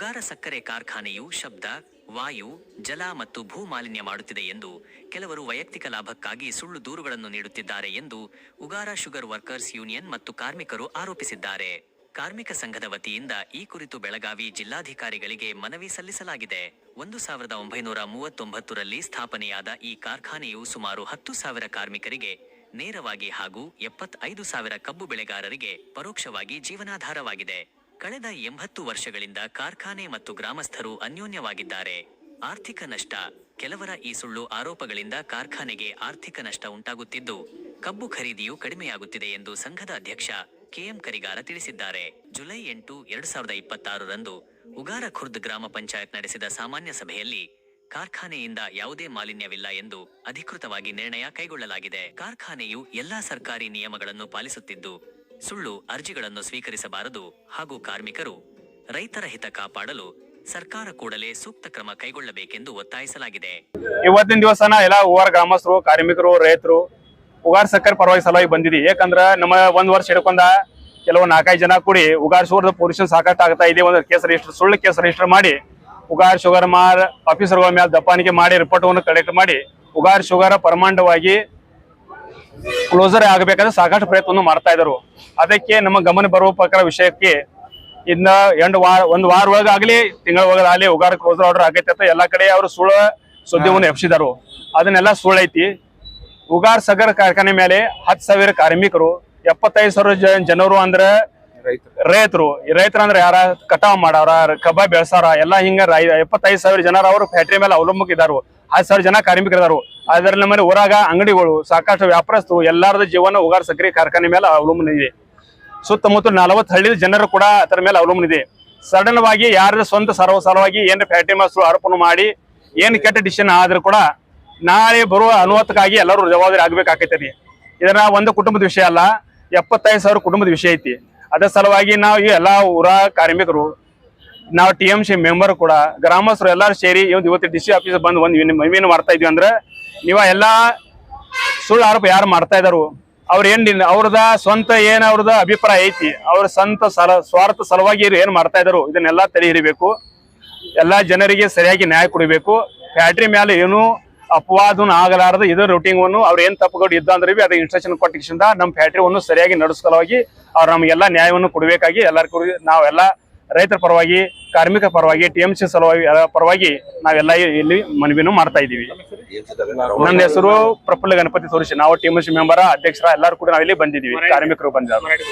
ಉಗಾರ ಸಕ್ಕರೆ ಕಾರ್ಖಾನೆಯು ಶಬ್ದ, ವಾಯು, ಜಲ ಮತ್ತು ಭೂ ಮಾಲಿನ್ಯ ಮಾಡುತ್ತಿದೆ ಎಂದು ಕೆಲವರು ವೈಯಕ್ತಿಕ ಲಾಭಕ್ಕಾಗಿ ಸುಳ್ಳು ದೂರುಗಳನ್ನು ನೀಡುತ್ತಿದ್ದಾರೆ ಎಂದು ಉಗಾರ ಶುಗರ್ ವರ್ಕರ್ಸ್ ಯೂನಿಯನ್ ಮತ್ತು ಕಾರ್ಮಿಕರು ಆರೋಪಿಸಿದ್ದಾರೆ. ಕಾರ್ಮಿಕ ಸಂಘದ ವತಿಯಿಂದ ಈ ಕುರಿತು ಬೆಳಗಾವಿ ಜಿಲ್ಲಾಧಿಕಾರಿಗಳಿಗೆ ಮನವಿ ಸಲ್ಲಿಸಲಾಗಿದೆ. 1939ರಲ್ಲಿ ಸ್ಥಾಪನೆಯಾದ ಈ ಕಾರ್ಖಾನೆಯು ಸುಮಾರು 10,000 ಕಾರ್ಮಿಕರಿಗೆ ನೇರವಾಗಿ ಹಾಗೂ 75,000 ಕಬ್ಬು ಬೆಳೆಗಾರರಿಗೆ ಪರೋಕ್ಷವಾಗಿ ಜೀವನಾಧಾರವಾಗಿದೆ. ಕಳೆದ 80 ವರ್ಷಗಳಿಂದ ಕಾರ್ಖಾನೆ ಮತ್ತು ಗ್ರಾಮಸ್ಥರು ಅನ್ಯೋನ್ಯವಾಗಿದ್ದಾರೆ. ಆರ್ಥಿಕ ನಷ್ಟ. ಕೆಲವರ ಈ ಸುಳ್ಳು ಆರೋಪಗಳಿಂದ ಕಾರ್ಖಾನೆಗೆ ಆರ್ಥಿಕ ನಷ್ಟ ಉಂಟಾಗುತ್ತಿದ್ದು, ಕಬ್ಬು ಖರೀದಿಯೂ ಕಡಿಮೆಯಾಗುತ್ತಿದೆ ಎಂದು ಸಂಘದ ಅಧ್ಯಕ್ಷ ಕೆಎಂ ಕರಿಗಾರ ತಿಳಿಸಿದ್ದಾರೆ. ಜುಲೈ 8, 2026ರಂದು ಉಗಾರ ಖುರ್ದ್ ಗ್ರಾಮ ಪಂಚಾಯತ್ ನಡೆಸಿದ ಸಾಮಾನ್ಯ ಸಭೆಯಲ್ಲಿ ಕಾರ್ಖಾನೆಯಿಂದ ಯಾವುದೇ ಮಾಲಿನ್ಯವಿಲ್ಲ ಎಂದು ಅಧಿಕೃತವಾಗಿ ನಿರ್ಣಯ ಕೈಗೊಳ್ಳಲಾಗಿದೆ. ಕಾರ್ಖಾನೆಯು ಎಲ್ಲಾ ಸರ್ಕಾರಿ ನಿಯಮಗಳನ್ನು ಪಾಲಿಸುತ್ತಿದ್ದು, ಸುಳ್ಳು ಅರ್ಜಿಗಳನ್ನು ಸ್ವೀಕರಿಸಬಾರದು ಹಾಗೂ ಕಾರ್ಮಿಕರು, ರೈತರ ಹಿತ ಕಾಪಾಡಲು ಸರ್ಕಾರ ಕೂಡಲೇ ಸೂಕ್ತ ಕ್ರಮ ಕೈಗೊಳ್ಳಬೇಕೆಂದು ಒತ್ತಾಯಿಸಲಾಗಿದೆ. ಇವತ್ತಿನ ದಿವಸನ ಎಲ್ಲ ಉಗಾರ ಗ್ರಾಮಸ್ಥರು, ಕಾರ್ಮಿಕರು, ರೈತರು ಉಗಾರ ಸಕ್ಕರೆ ಪರವಾಗಿ ಸಲುವಾಗಿ ಬಂದಿದೆ. ಯಾಕಂದ್ರ ನಮ್ಮ 1 ವರ್ಷ ಹಿಡ್ಕೊಂಡ ಕೆಲವು 4-5 ಜನ ಕೂಡಿ ಉಗಾರ ಶುಗರ್ ಪೊಲ್ಯೂಷನ್ ಸಾಕಷ್ಟು ಆಗ್ತಾ ಇದೆ. ಒಂದು ಕೇಸ್ ರಿಜಿಸ್ಟರ್, ಸುಳ್ಳು ಕೇಸ್ ರಿಜಿಸ್ಟರ್ ಮಾಡಿ ಉಗಾರ ಶುಗರ್ ಆಫೀಸರ್ಗಳ ಮೇಲೆ ದಪ್ಪಾನಿಕೆ ಮಾಡಿ ರಿಪೋರ್ಟ್ ಕಲೆಕ್ಟ್ ಮಾಡಿ ಉಗಾರ ಶುಗರ್ ಪರ್ಮನೆಂಟ್ವಾಗಿ ಕ್ಲೋಸರ್ ಆಗಬೇಕಾದ್ರೆ ಸಾಕಷ್ಟು ಪ್ರಯತ್ನವನ್ನು ಮಾಡ್ತಾ ಇದ್ರು. ಅದಕ್ಕೆ ನಮ್ಮ ಗಮನ ಬರುವ ಪ್ರಕಾರ ವಿಷಯಕ್ಕೆ ಇನ್ನ 1 ವಾರ ಒಳಗಾಗ್ಲಿ, ತಿಂಗಳ ಒಳಗಾಗಲಿ ಉಗಾರ ಕ್ಲೋಸರ್ ಆರ್ಡರ್ ಆಗೈತೆ ಅಂತ ಎಲ್ಲಾ ಕಡೆ ಅವರು ಸುಳ್ಳು ಸುದ್ದಿವನ್ನು ಎಬ್ಸಿದಾರು. ಅದನ್ನೆಲ್ಲ ಸುಳ್ಳೈತಿ. ಉಗಾರ ಸಕ್ಕರೆ ಕಾರ್ಖಾನೆ ಮೇಲೆ 10,000 ಕಾರ್ಮಿಕರು, 75,000 ಜನರು ಅಂದ್ರೆ ರೈತರು ಅಂದ್ರೆ ಯಾರ ಕಟಾವ್ ಮಾಡಾರ, ಕಬ್ಬ ಬೆಳೆಸಾರ, ಎಲ್ಲಾ ಹಿಂಗ 75,000 ಜನರು ಅವರು ಫ್ಯಾಕ್ಟ್ರಿ ಮೇಲೆ ಅವಲಂಬಿಸಿದಾರು. 10,000 ಜನ ಕಾರ್ಮಿಕರಿದಾರು. ಅದರಲ್ಲಿ ನಮ್ಮಲ್ಲಿ ಊರಾಗ ಅಂಗಡಿಗಳು, ಸಾಕಷ್ಟು ವ್ಯಾಪಾರಸ್ಥರು, ಎಲ್ಲಾರದ ಜೀವನ ಉಗಾರ ಸಕ್ಕರೆ ಕಾರ್ಖಾನೆ ಮೇಲೆ ಅವಲಂಬನೆ ಇದೆ. ಸುತ್ತಮುತ್ತ 40 ಹಳ್ಳಿ ಜನರು ಕೂಡ ಅದರ ಮೇಲೆ ಅವಲಂಬನೆ ಇದೆ. ಸಡನ್ ವಾಗಿ ಯಾರ ಸ್ವಂತ ಸಲುವಾಗಿ ಏನ್ ಫ್ಯಾಕ್ಟ್ರಿ ಮೇಲೆ ಆರೋಪಣೆ ಮಾಡಿ ಏನ್ ಕೆಟ್ಟ ಡಿಸಿಷನ್ ಆದ್ರೂ ಕೂಡ ನಾಳೆ ಬರುವ ಅನುಮತಕ್ಕಾಗಿ ಎಲ್ಲರೂ ಜವಾಬ್ದಾರಿ ಆಗ್ಬೇಕಾಗ್ತೈತಿ. ಇದನ್ನ ಒಂದು ಕುಟುಂಬದ ವಿಷಯ ಅಲ್ಲ, 75,000 ಕುಟುಂಬದ ವಿಷಯ ಐತಿ. ಅದ್ರ ಸಲುವಾಗಿ ನಾವು ಈ ಎಲ್ಲಾ ಊರ ಕಾರ್ಮಿಕರು, ನಾವು TMC ಮೆಂಬರ್ ಕೂಡ, ಗ್ರಾಮಸ್ಥರು ಎಲ್ಲಾರು ಸೇರಿ ಇವತ್ತು DC ಆಫೀಸ್ ಬಂದು ಒಂದು ಮನವಿಯನ್ನು ಮಾಡ್ತಾ ಇದ್ವಿ. ಅಂದ್ರೆ ನೀವ ಎಲ್ಲಾ ಸುಳ್ಳು ಆರೋಪ ಯಾರು ಮಾಡ್ತಾ ಇದಾರು, ಅವ್ರದ ಸ್ವಂತ ಅವ್ರದ ಅಭಿಪ್ರಾಯ ಐತಿ, ಅವ್ರ ಸ್ವಂತ ಸ್ವಾರ್ಥ ಸಲುವಾಗಿ ಏನ್ ಮಾಡ್ತಾ ಇದಾರು, ಇದನ್ನೆಲ್ಲಾ ತಡೆ ಹಿಡಿಬೇಕು. ಎಲ್ಲಾ ಜನರಿಗೆ ಸರಿಯಾಗಿ ನ್ಯಾಯ ಕೊಡಬೇಕು. ಫ್ಯಾಕ್ಟ್ರಿ ಮೇಲೆ ಏನು ಅಪವಾದನ ಆಗಲಾರದು ಇದು ರೂಟಿಂಗ್ ಅನ್ನು ಅವ್ರು ಏನ್ ತಪ್ಪುಗಳು ಇದ್ದ ಅಂದ್ರೆ ಅದ ಇನ್ಸ್ಟ್ರಕ್ಷನ್ ಕೊಟ್ಟಿಂದ ನಮ್ಮ ಫ್ಯಾಕ್ಟ್ರಿಯನ್ನು ಸರಿಯಾಗಿ ನಡೆಸಲುವಾಗಿ ಅವ್ರು ನಮಗೆಲ್ಲ ನ್ಯಾಯವನ್ನು ಕೊಡಬೇಕಾಗಿ ಎಲ್ಲರಿಗೂ ನಾವೆಲ್ಲ ರೈತರ ಪರವಾಗಿ, ಕಾರ್ಮಿಕರ ಪರವಾಗಿ, TMC ಸಲುವಾಗಿ ಪರವಾಗಿ ನಾವೆಲ್ಲ ಇಲ್ಲಿ ಮನವಿಯನ್ನು ಮಾಡ್ತಾ ಇದೀವಿ. ನನ್ನ ಹೆಸರು ಪ್ರಫುಲ್ಲ ಗಣಪತಿ ತೋರಿಸಿ, ನಾವು TMC ಮೆಂಬರ್, ಅಧ್ಯಕ್ಷರ ಎಲ್ಲರೂ ಕೂಡ ನಾವಿಲ್ಲಿ ಬಂದಿದ್ದೀವಿ, ಕಾರ್ಮಿಕರು ಬಂದಿದ್ದಾರೆ.